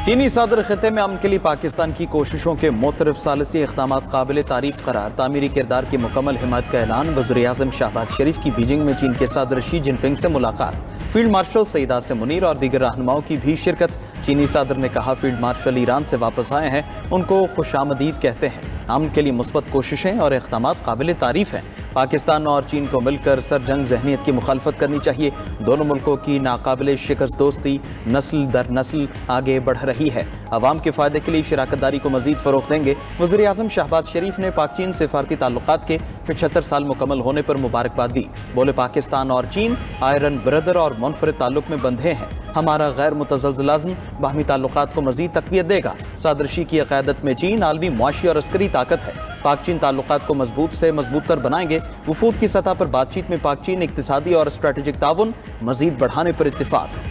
चीनी सदर खिते में अमन के लिए पाकिस्तान की कोशिशों के मुख्तलिफ सालिसी इक़दाम काबिल तारीफ करार, तामीरी किरदार की मुकम्मल हिमायत का ऐलान। वज़ीर-ए-आज़म शहबाज शरीफ की बीजिंग में चीन के सदर शी जिनपिंग से मुलाकात। फील्ड मार्शल सईद आसिम मुनीर और दीगर रहनुमाओं की भी शिरकत। चीनी सदर ने कहा, फील्ड मार्शल ईरान से वापस आए हैं, उनको खुशामदीद कहते हैं। अमन के लिए मुस्बत कोशिशें और इक़दाम काबिल तारीफ हैं। पाकिस्तान और चीन को मिलकर सर जंग जहनीत की मुखालफत करनी चाहिए। दोनों मुल्कों की नाकाबिल शिकस्त दोस्ती नस्ल दर नस्ल आगे बढ़ रही है। अवाम के फ़ायदे के लिए शराकतदारी को मज़ीद फ़रोग़ देंगे। वज़ीर-ए-आज़म शहबाज शरीफ ने पाक चीन सिफारती ताल्लुकात के 75 साल मुकम्मल होने पर मुबारकबाद दी। बोले, पाकिस्तान और चीन आयरन ब्रदर और मुनफरिद ताल्लुक में बंधे हैं। हमारा गैर मुतज़लज़ल अज़्म बाहमी ताल्लुकात को मज़ीद तक़वियत देगा। सदर शी की क़यादत में चीन आलमी मुआशी और अस्करी ताकत है। पाक चीन ताल्लुकात को मजबूत से मजबूतर बनाएंगे। वफूद की सतह पर बातचीत में पाक चीन इक़्तिसादी और स्ट्रेटेजिक ताउन मज़ीद बढ़ाने पर इत्तिफ़ाक़।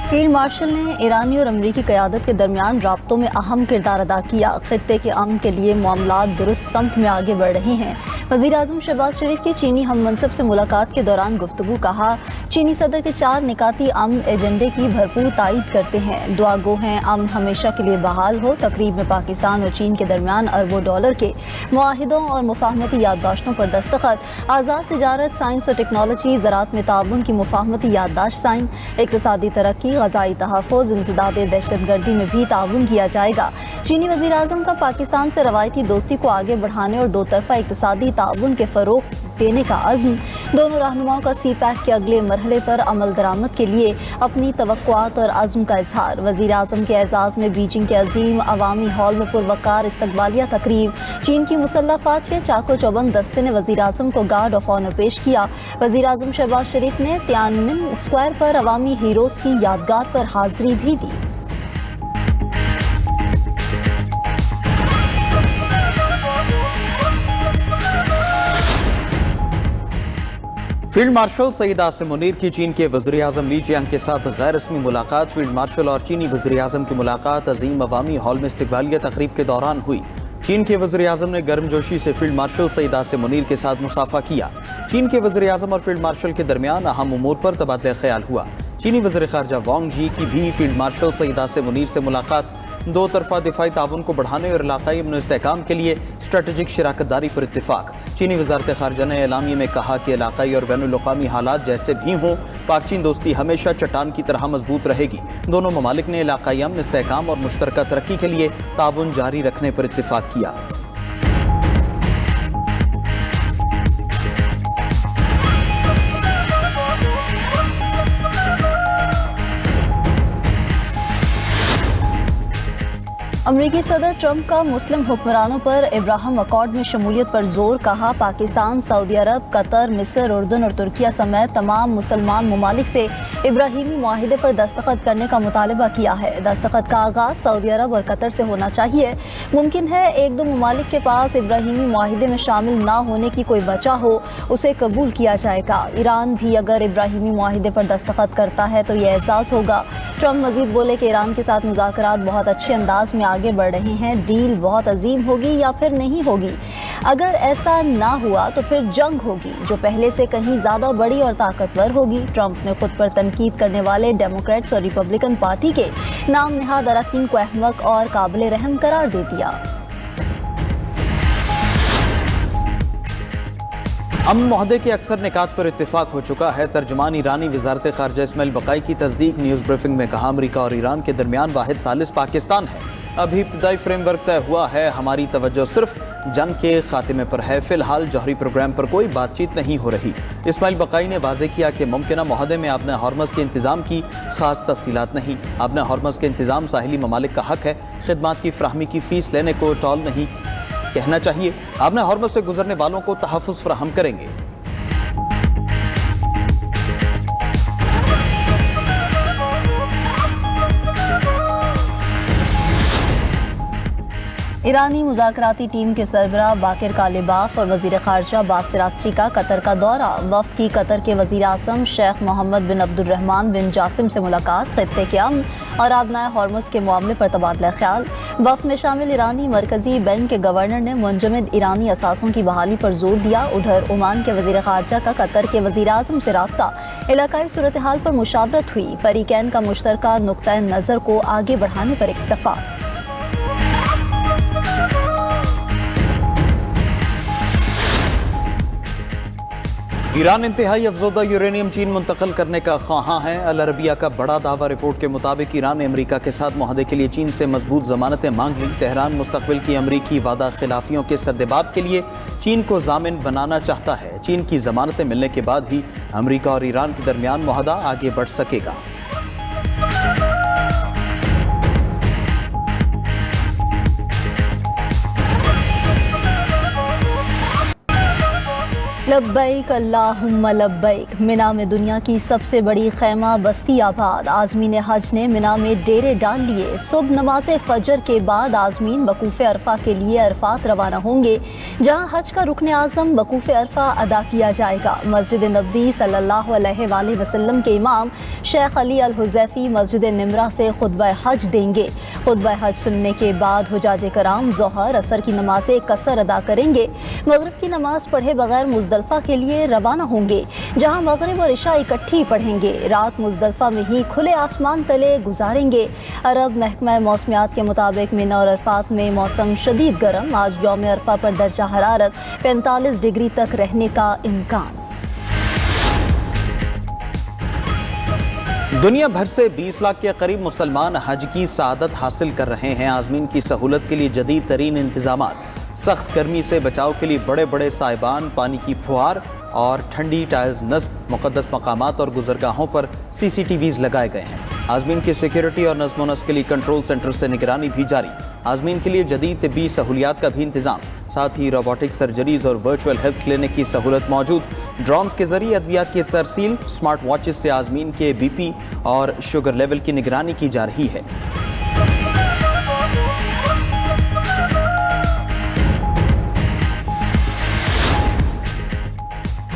फील्ड मार्शल ने ईरानी और अमरीकी क़यादत के दरमियान राब्तों में अहम किरदार अदा किया। खित्ते के अमन के लिए मामलात दुरुस्त समत में आगे बढ़ रहे हैं। वज़ीर-ए-आज़म शहबाज शरीफ की चीनी हम मनसब से मुलाकात के दौरान गुफ्तगू। कहा, चीनी सदर के 4 निकाती अमन एजेंडे की भरपूर तायीद करते हैं। दुआ गो हैं अमन हमेशा के लिए बहाल हो। तकरीब में पाकिस्तान और चीन के दरमियान अरबों डॉलर के मुआहिदों और मुफाहमती याददाश्तों पर दस्तखत। आज़ाद तिजारत, साइंस और टेक्नोलॉजी, ज़राअत में ताउन की मुफाहमती याददाश्त साइन। इक़्तिसादी तरक्की, ग़ज़ाई तहफ़्फ़ुज़, इंसदाद दहशतगर्दी में भी ताउन किया जाएगा। चीनी वज़ीर-ए-आज़म का पाकिस्तान से रवायती दोस्ती को आगे बढ़ाने और दो तरफ़ा इक़्तिसादी ताउन के फ़रोग़ देने का अज़्म। दोनों रहनुमाओं का सी-पैक के अगले मरहले पर अमल दरामद के लिए अपनी तवक्कुआत और अज़्म का इज़हार। वज़ीर-ए-आज़म के एज़ाज़ में बीजिंग के अज़ीम अवामी हॉल में पुरवकार इस्तकबालिया तकरीब। चीन की मुसल्लह फ़ौज के चाको चौबंद दस्ते ने वज़ीर-ए-आज़म को गार्ड ऑफ ऑनर पेश किया। वज़ीर-ए-आज़म शहबाज शरीफ ने तियानमिन स्क्वायर पर अवामी हीरोज़ की यादगार पर हाज़िरी भी दी। फील्ड मार्शल सईद आसिम मुनीर की चीन के वज़ीर-ए-आज़म ली जियांग के साथ गैर रस्मी मुलाकात। फील्ड मार्शल और चीनी वज़ीर-ए-आज़म की मुलाकात अजीम अवामी हॉल में इस्तकबालिया तकरीब के दौरान हुई। चीन के वज़ीर-ए-आज़म ने गर्मजोशी से फील्ड मार्शल सईद आसिम मुनीर के साथ मुसाफा किया। चीन के वज़ीर-ए-आज़म और फील्ड मार्शल के दरमियान अहम उमूर पर तबादला ख्याल हुआ। चीनी वज़ीर ख़ारजा वांग जी की भी फील्ड मार्शल सईद आसिम मुनीर से मुलाकात। दो तरफ़ा दिफाई ताउन को बढ़ाने और इलाक़ाई अमन इस्तेहकाम के लिए स्ट्रेटेजिक शराकतदारी पर इत्तिफ़ाक़। चीनी वज़ारत ख़ारजा ने एलामिये में कहा कि इलाक़ाई और बैनुल-अक़वामी हालात जैसे भी हों, पाक चीन दोस्ती हमेशा चट्टान की तरह मजबूत रहेगी। दोनों ममालिक ने इलाक़ाई अमन इस्तेहकाम और मुश्तरका तरक्की के लिए ताउन जारी रखने पर इत्तिफ़ाक़ किया। अमरीकी सदर ट्रंप का मुस्लिम हुक्मरानों पर इब्राहिम अकॉर्ड में शमूलियत पर जोर। कहा, पाकिस्तान, सऊदी अरब, कतर, मिस्र, उर्दन और तुर्किया समेत तमाम मुसलमान ममालिक से इब्राहिमी मुआहिदे पर दस्तखत करने का मुतालबा किया है। दस्तखत का आगाज़ सऊदी अरब और कतर से होना चाहिए। मुमकिन है एक दो ममालिक के पास इब्राहिमी मुआहिदे में शामिल ना होने की कोई वजह हो, उसे कबूल किया जाएगा। ईरान भी अगर इब्राहिमी मुआहिदे पर दस्तखत करता है तो यह एहसास होगा। ट्रंप मजीद बोले कि ईरान के साथ मुज़ाकरात बहुत अच्छे अंदाज में आगे बढ़ रहे हैं। डील बहुत अजीम होगी या फिर नहीं होगी। अगर ऐसा ना हुआ तो फिर जंग होगी जो पहले से कहीं ज़्यादा बड़ी और ताकतवर होगी। ट्रंप ने खुद पर तनकीद करने वाले डेमोक्रेट्स और रिपब्लिकन पार्टी के नाम नहाद अरकान को अहमक और काबिल रहम करार दे दिया। अमन मुआहदे के अक्सर निकात पर इत्तिफाक हो चुका है। तर्जुमान ईरानी वज़ारत ख़ारजा इस्माइल बक़ाई की तस्दीक न्यूज़ ब्रीफिंग में कहा, अमरीका और ईरान के दरमियान वाहिद सालिस पाकिस्तान है। अभी इब्तदाई फ्रेमवर्क तय हुआ है। हमारी तवज्जो सिर्फ जंग के खात्मे पर है। फ़िलहाल जौहरी प्रोग्राम पर कोई बातचीत नहीं हो रही। इस्माइल बक़ाई ने वाज़ेह किया कि मुमकिना मुआहदे में आबना हॉर्मज़ के इंतज़ाम की ख़ास तफ़सीलात नहीं। आबना हॉर्मज़ के इंतज़ाम साहिली ममालिक का हक़ है। खिदमात की फ़राहमी की फ़ीस लेने को टॉल नहीं कहना चाहिए। आबना हॉर्मज़ से गुजरने वालों को तहफ़्फ़ुज़ फ़राहम करेंगे। ईरानी मुज़ाकराती टीम के सरबराह बाकिर कालिबाफ और वज़ीर ख़ारजा बासिर आगची का कतर का दौरा। वफ़द की कतर के वज़ीर आज़म शेख मोहम्मद बिन अब्दुर्रहमान बिन जासिम से मुलाकात। खित्ते के अमन और आबनाए हॉर्मुज़ के मामले पर तबादला ख्याल। वफ़द में शामिल ईरानी मरकज़ी बैंक के गवर्नर ने मुंजमद ईरानी असासों की बहाली पर जोर दिया। उधर ओमान के वज़ीर ख़ारजा का कतर के वज़ीर आज़म से राब्ता। इलाकाई सूरत हाल पर मुशावरत हुई। फरीकैन का मुश्तरका नुक्ता नज़र को आगे बढ़ाने पर इत्तफ़ाक़। ईरान इंतहाई अफज़ोदा यूरेनियम चीन मुंतकिल करने का ख्वाहां है। अल अरबिया का बड़ा दावा। रिपोर्ट के मुताबिक ईरान ने अमेरिका के साथ मुआहदे के लिए चीन से मजबूत जमानतें मांग ली। तेहरान मुस्तकबिल की अमरीकी वादा खिलाफियों के सद्देबाब के लिए चीन को जामिन बनाना चाहता है। चीन की जमानतें मिलने के बाद ही अमरीका और ईरान के दरमियान मुआहदा आगे बढ़ सकेगा। लब्बैक अल्लाहुम्मा लब्बैक। मिना में दुनिया की सबसे बड़ी खैमा बस्ती आबाद। आज़मीन हज ने मिना में डेरे डाल लिए। सुबह नमाज फजर के बाद आज़मीन वकूफ़ अरफा के लिए अरफात रवाना होंगे, जहां हज का रुकन आज़म वकूफ़ अरफा अदा किया जाएगा। मस्जिद नबवी सल्लल्लाहु अलैहि वसल्लम के इमाम शेख अली अल हुज़ैफ़ी मस्जिद निमरा से खुतबा हज देंगे। खुतबा हज सुनने के बाद हुजाज कराम ज़ोहर असर की नमाज कसर अदा करेंगे। मगरिब की नमाज पढ़े बगैर मुज़दलिफ़ा के लिए रवाना होंगे, जहां मगरिब और इशा इकट्ठी पढ़ेंगे। रात मुज़दलिफ़ा में ही खुले आसमान तले गुजारेंगे। अरब महकमा मौसमियात के मुताबिक मिना और अरफात में मौसम शदीद गर्म। आज यौम अरफा पर दर्जा हरारत 45 डिग्री तक रहने का इम्कान। दुनिया भर से 20 लाख के करीब मुसलमान हज की सआदत हासिल कर रहे हैं। आज़मीन की सहूलत के लिए जदीद तरीन इंतजामात, सख्त गर्मी से बचाव के लिए बड़े बड़े साइबान, पानी की फुहार और ठंडी टाइल्स नस्ब। मुक़द्दस मकामात और गुज़रगाहों पर CCTVs लगाए गए हैं। आज़मीन की सिक्योरिटी और नज़्म व नस्क़ के लिए कंट्रोल सेंटर से निगरानी भी जारी। आज़मीन के लिए जदीद तिब्बी सहूलियात का भी इंतज़ाम, साथ ही रोबोटिक सर्जरीज़ और वर्चुअल हेल्थ क्लिनिक की सहूलत मौजूद। ड्रोन्स के जरिए अद्वियात की तरसील, स्मार्ट वॉचेस से आज़मीन के BP और शुगर लेवल की निगरानी की जा रही है।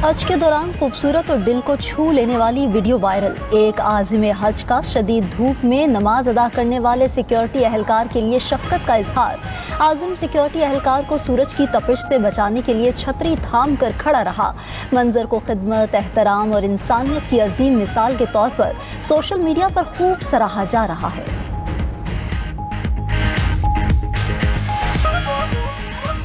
हज के दौरान खूबसूरत और दिल को छू लेने वाली वीडियो वायरल। एक आज़िम हज का शदीद धूप में नमाज अदा करने वाले सिक्योरिटी एहलकार के लिए शफकत का इजहार। आज़िम सिक्योरिटी एहलकार को सूरज की तपिश से बचाने के लिए छतरी थाम कर खड़ा रहा। मंजर को खिदमत, एहतराम और इंसानियत की अजीम मिसाल के तौर पर सोशल मीडिया पर खूब सराहा जा रहा है।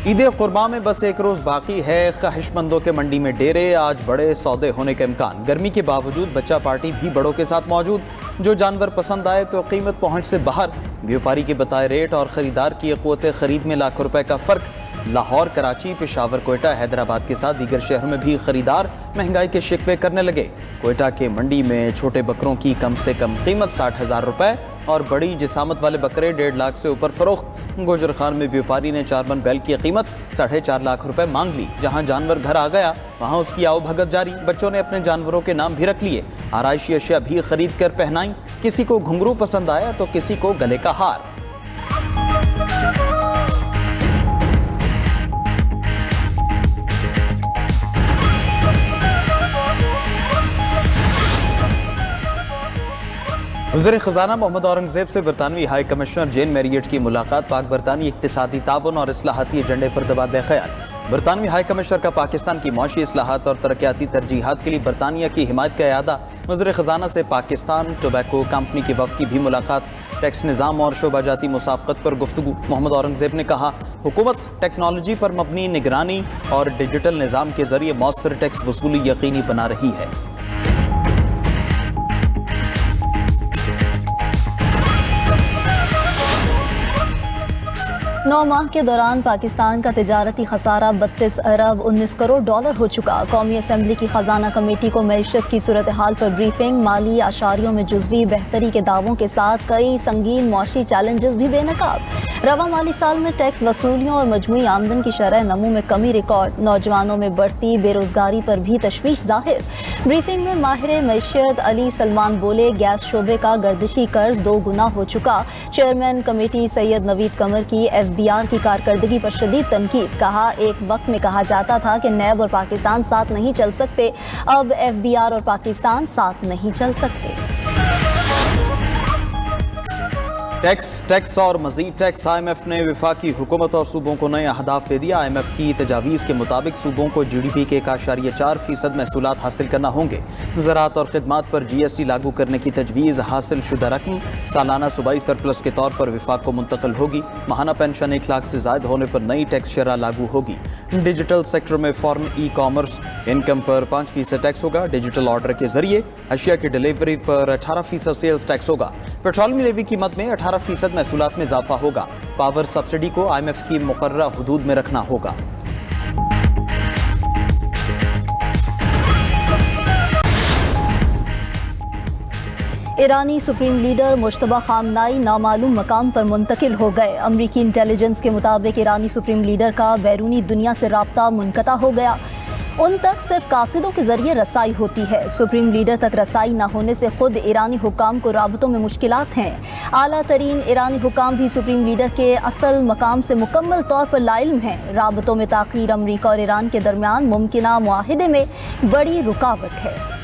ईद कुर्बान में बस एक रोज़ बाकी है। ख्वाहिशमंदों के मंडी में डेरे, आज बड़े सौदे होने का इम्कान। गर्मी के बावजूद बच्चा पार्टी भी बड़ों के साथ मौजूद। जो जानवर पसंद आए तो कीमत पहुंच से बाहर। व्यापारी के बताए रेट और ख़रीदार की क़ुव्वत ख़रीद में लाखों रुपए का फ़र्क। लाहौर, कराची, पेशावर, कोयटा, हैदराबाद के साथ दीगर शहरों में भी ख़रीदार महंगाई के शिकवे करने लगे। कोयटा के मंडी में छोटे बकरों की कम से कम कीमत 60,000 रुपए और बड़ी जिसामत वाले बकरे 1.5 लाख से ऊपर फरोख्त। गोजर खान में व्यापारी ने 4 मन बैल की कीमत 4.5 लाख रुपए मांग ली। जहां जानवर घर आ गया वहां उसकी आओ भगत जारी। बच्चों ने अपने जानवरों के नाम भी रख लिए। आराइशी अशिया भी खरीद कर पहनाई। किसी को घुंघरू पसंद आया तो किसी को गले का हार। वज़ीर ख़ज़ाना मोहम्मद औरंगज़ेब से बरतानवी हाई कमिश्नर जेन मैरियट की मुलाकात। पाक बरतानी इक़्तिसादी ताउन और इस्लाहाती एजेंडे पर तबादला ख्याल। बरतानवी हाई कमिश्नर का पाकिस्तान की मौशी इस्लाहात और तरक्याती तरजीहात के लिए बरतानिया की हिमायत का इरादा। वज़ीर ख़ज़ाना से पाकिस्तान टोबैको कंपनी के वफ़द की भी मुलाकात। टैक्स निज़ाम और शोबाजाती मुसाबकत पर गुफ्तगू। मोहम्मद औरंगज़ेब ने कहा, हुकूमत टेक्नोलॉजी पर मबनी निगरानी और डिजिटल निज़ाम के ज़रिए मौसर टैक्स वसूली यकीनी बना रही है। 9 माह के दौरान पाकिस्तान का तिजारती खसारा 32 अरब 19 करोड़ डॉलर हो चुका। कौमी असम्बली की खजाना कमेटी को मईशत की सूरत हाल पर ब्रीफिंग। माली आशारियों में जुज़वी बेहतरी के दावों के साथ कई संगीन मौशी चैलेंजेस भी बेनकाब। रवा माली साल में टैक्स वसूलियों और मजमूई आमदन की शरह नमू में कमी रिकॉर्ड। नौजवानों में बढ़ती बेरोजगारी पर भी तशवीश जाहिर। ब्रीफिंग में माहिर मईशत अली सलमान बोले, गैस शोबे का गर्दिशी कर्ज 2 गुना हो चुका। चेयरमैन कमेटी सैयद नवीद कमर की FBI की कारकर्दगी पर शदीद तनकीद। कहा, एक वक्त में कहा जाता था कि नैब और पाकिस्तान साथ नहीं चल सकते, अब FBI और पाकिस्तान साथ नहीं चल सकते। टैक्स और मजीद टैक्स। IMF ने वफाकी हुकूमत और सूबों को नए अहदाफ दे दिया। IMF की तजावीज़ के मुताबिक सूबों को GDP के 1.4% महसूलात हासिल करना होंगे। ज़राअत और खिदमात पर GST लागू करने की तजवीज़। हासिल शुदा रकम सालाना सूबाई सरप्लस के तौर पर वफाक को मुंतकिल होगी। माहाना पेंशन 1 लाख से ज़ायद होने पर नई टैक्स शरह लागू होगी। डिजिटल सेक्टर में फॉरेन ई-कॉमर्स इनकम पर 5% टैक्स होगा। डिजिटल ऑर्डर के जरिए अशिया की डिलीवरी पर 18% सेल्स टैक्स होगा। पेट्रोलियम लेवी कीमत में 18% महसूलात में इजाफा होगा। पावर सब्सिडी को IMF की मुकर्ररा हुदूद में रखना होगा। ईरानी सुप्रीम लीडर मुश्तबा खामनाई नामालूम मकाम पर मुंतकिल हो गए। अमरीकी इंटेलिजेंस के मुताबिक ईरानी सुप्रीम लीडर का बैरूनी दुनिया से राब्ता मुनक़ता हो गया। उन तक सिर्फ कासिदों के जरिए रसाई होती है। सुप्रीम लीडर तक रसाई न होने से खुद ईरानी हुकाम को राबतों में मुश्किलात हैं। आला तरीन ईरानी हुकाम भी सुप्रीम लीडर के असल मकाम से मुकम्मल तौर पर लाइल्म हैं। राबतों में ताख़ीर अमरीका और ईरान के दरमियान मुमकिना मुआहिदे में बड़ी रुकावट है।